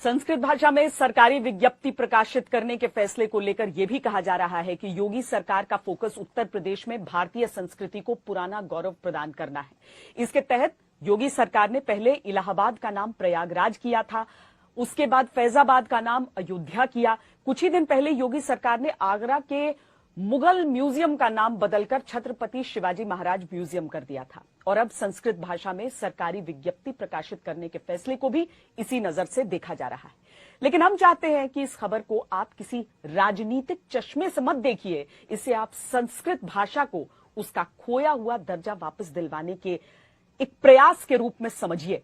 संस्कृत भाषा में सरकारी विज्ञप्ति प्रकाशित करने के फैसले को लेकर यह भी कहा जा रहा है कि योगी सरकार का फोकस उत्तर प्रदेश में भारतीय संस्कृति को पुराना गौरव प्रदान करना है। इसके तहत योगी सरकार ने पहले इलाहाबाद का नाम प्रयागराज किया था, उसके बाद फैजाबाद का नाम अयोध्या किया। कुछ ही दिन पहले योगी सरकार ने आगरा के मुगल म्यूजियम का नाम बदलकर छत्रपति शिवाजी महाराज म्यूजियम कर दिया था और अब संस्कृत भाषा में सरकारी विज्ञप्ति प्रकाशित करने के फैसले को भी इसी नजर से देखा जा रहा है। लेकिन हम चाहते हैं कि इस खबर को आप किसी राजनीतिक चश्मे से मत देखिए, इसे आप संस्कृत भाषा को उसका खोया हुआ दर्जा वापस दिलवाने के एक प्रयास के रूप में समझिए।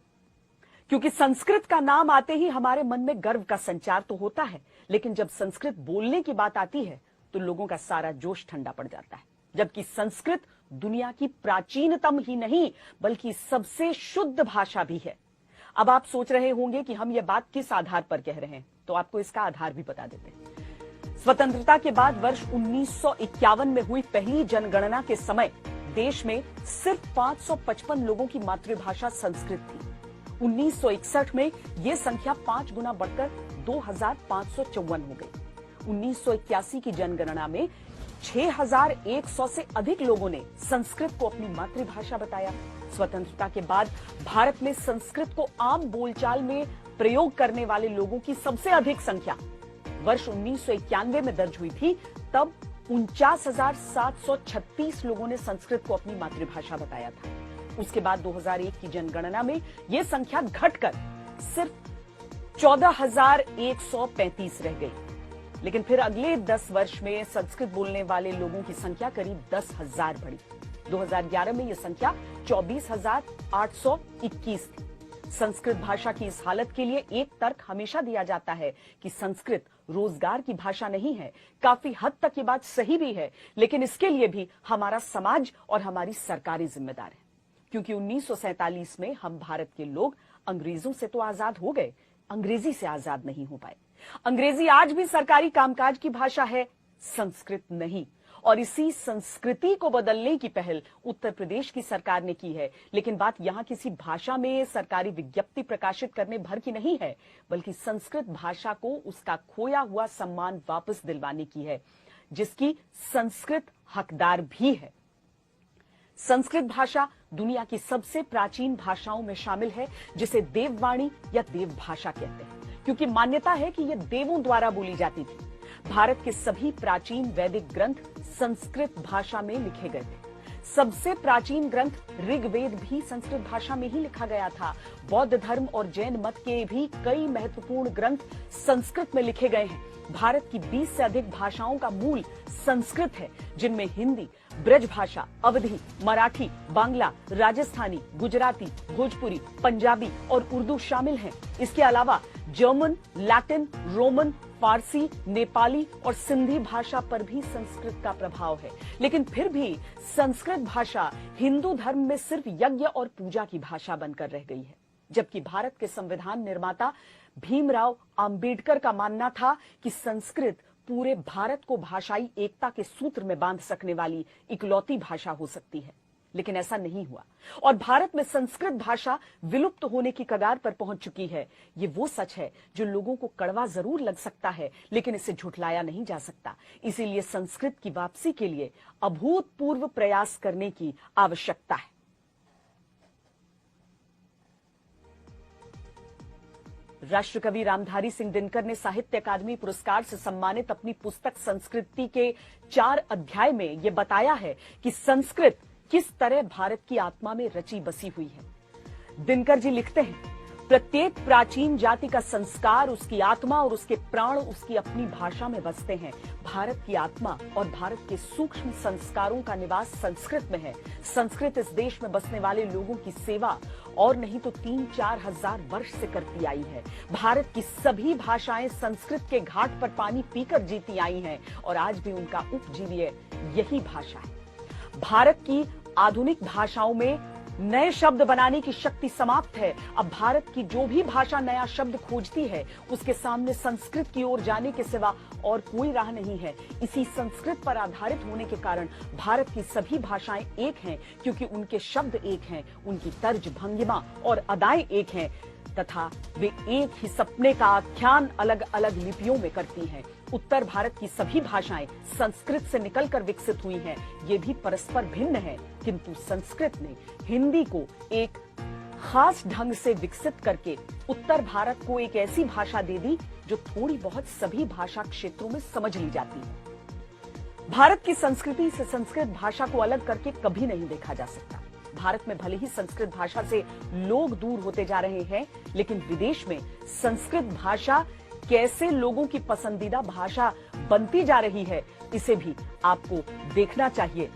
क्योंकि संस्कृत का नाम आते ही हमारे मन में गर्व का संचार तो होता है, लेकिन जब संस्कृत बोलने की बात आती है तो लोगों का सारा जोश ठंडा पड़ जाता है। जबकि संस्कृत दुनिया की प्राचीनतम ही नहीं बल्कि सबसे शुद्ध भाषा भी है। अब आप सोच रहे होंगे कि हम ये बात किस आधार पर कह रहे हैं, तो आपको इसका आधार भी बता देते हैं। स्वतंत्रता के बाद वर्ष 1951 में हुई पहली जनगणना के समय देश में सिर्फ 555 लोगों की मातृभाषा संस्कृत थी। 1961 में यह संख्या 5 गुना बढ़कर 2554 हो गई। 1981 की जनगणना में 6100 से अधिक लोगों ने संस्कृत को अपनी मातृभाषा बताया। स्वतंत्रता के बाद भारत में संस्कृत को आम बोलचाल में प्रयोग करने वाले लोगों की सबसे अधिक संख्या वर्ष 1991 में दर्ज हुई थी। तब 49,736 लोगों ने संस्कृत को अपनी मातृभाषा बताया था। उसके बाद 2001 की जनगणना में यह संख्या घटकर सिर्फ 14,135 रह गई। लेकिन फिर अगले 10 वर्ष में संस्कृत बोलने वाले लोगों की संख्या करीब 10,000 बढ़ी। 2011 में यह संख्या 24,821 थी। संस्कृत भाषा की इस हालत के लिए एक तर्क हमेशा दिया जाता है कि संस्कृत रोजगार की भाषा नहीं है। काफी हद तक ये बात सही भी है, लेकिन इसके लिए भी हमारा समाज और हमारी सरकारें जिम्मेदार है। क्योंकि 1947 में हम भारत के लोग अंग्रेजों से तो आजाद हो गए, अंग्रेजी से आजाद नहीं हो पाए। अंग्रेजी आज भी सरकारी कामकाज की भाषा है, संस्कृत नहीं। और इसी संस्कृति को बदलने की पहल उत्तर प्रदेश की सरकार ने की है। लेकिन बात यहां किसी भाषा में सरकारी विज्ञप्ति प्रकाशित करने भर की नहीं है, बल्कि संस्कृत भाषा को उसका खोया हुआ सम्मान वापस दिलवाने की है, जिसकी संस्कृत हकदार भी है। संस्कृत भाषा दुनिया की सबसे प्राचीन भाषाओं में शामिल है, जिसे देववाणी या देवभाषा कहते हैं, क्योंकि मान्यता है कि यह देवों द्वारा बोली जाती थी। भारत के सभी प्राचीन वैदिक ग्रंथ संस्कृत भाषा में लिखे गए थे। सबसे प्राचीन ग्रंथ ऋग्वेद भी संस्कृत भाषा में ही लिखा गया था। बौद्ध धर्म और जैन मत के भी कई महत्वपूर्ण ग्रंथ संस्कृत में लिखे गए हैं। भारत की 20 से अधिक भाषाओं का मूल संस्कृत है, जिनमें हिंदी, ब्रज भाषा, अवधी, मराठी, बांग्ला, राजस्थानी, गुजराती, भोजपुरी, पंजाबी और उर्दू शामिल हैं। इसके अलावा जर्मन, लैटिन, रोमन, फारसी, नेपाली और सिंधी भाषा पर भी संस्कृत का प्रभाव है। लेकिन फिर भी संस्कृत भाषा हिंदू धर्म में सिर्फ यज्ञ और पूजा की भाषा बनकर रह गई है। जबकि भारत के संविधान निर्माता भीमराव अंबेडकर का मानना था कि संस्कृत पूरे भारत को भाषाई एकता के सूत्र में बांध सकने वाली इकलौती भाषा हो सकती है। लेकिन ऐसा नहीं हुआ और भारत में संस्कृत भाषा विलुप्त होने की कगार पर पहुंच चुकी है। ये वो सच है जो लोगों को कड़वा जरूर लग सकता है, लेकिन इसे झुठलाया नहीं जा सकता। इसीलिए संस्कृत की वापसी के लिए अभूतपूर्व प्रयास करने की आवश्यकता है। राष्ट्रकवि रामधारी सिंह दिनकर ने साहित्य अकादमी पुरस्कार से सम्मानित अपनी पुस्तक संस्कृति के 4 अध्याय में यह बताया है कि संस्कृत किस तरह भारत की आत्मा में रची बसी हुई है। दिनकर जी लिखते हैं, प्रत्येक प्राचीन जाति का संस्कार, उसकी आत्मा और उसके प्राण उसकी अपनी भाषा में बसते हैं। भारत की आत्मा और भारत के सूक्ष्म संस्कारों का निवास संस्कृत में है। संस्कृत इस देश में बसने वाले लोगों की सेवा और नहीं तो 3-4 हजार वर्ष से करती आई है। भारत की सभी भाषाएं संस्कृत के घाट पर पानी पीकर जीती आई हैं और आज भी उनका उपजीव्य यही भाषा है। भारत की आधुनिक भाषाओं में नए शब्द बनाने की शक्ति समाप्त है। अब भारत की जो भी भाषा नया शब्द खोजती है, उसके सामने संस्कृत की ओर जाने के सिवा और कोई राह नहीं है। इसी संस्कृत पर आधारित होने के कारण भारत की सभी भाषाएं एक हैं, क्योंकि उनके शब्द एक हैं, उनकी तर्ज भंगिमा और अदाएं एक हैं। तथा वे एक ही सपने का आख्यान अलग अलग लिपियों में करती हैं। उत्तर भारत की सभी भाषाएं संस्कृत से निकलकर विकसित हुई हैं। ये भी परस्पर भिन्न है, किंतु संस्कृत ने हिंदी को एक खास ढंग से विकसित करके उत्तर भारत को एक ऐसी भाषा दे दी जो थोड़ी बहुत सभी भाषा क्षेत्रों में समझ ली जाती है। भारत की संस्कृति से संस्कृत भाषा को अलग करके कभी नहीं देखा जा सकता। भारत में भले ही संस्कृत भाषा से लोग दूर होते जा रहे हैं, लेकिन विदेश में संस्कृत भाषा कैसे लोगों की पसंदीदा भाषा बनती जा रही है, इसे भी आपको देखना चाहिए।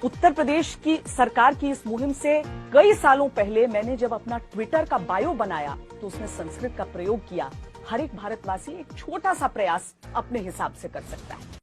उत्तर प्रदेश की सरकार की इस मुहिम से कई सालों पहले मैंने जब अपना ट्विटर का बायो बनाया तो उसमें संस्कृत का प्रयोग किया। हर एक भारतवासी एक छोटा सा प्रयास अपने हिसाब से कर सकता है।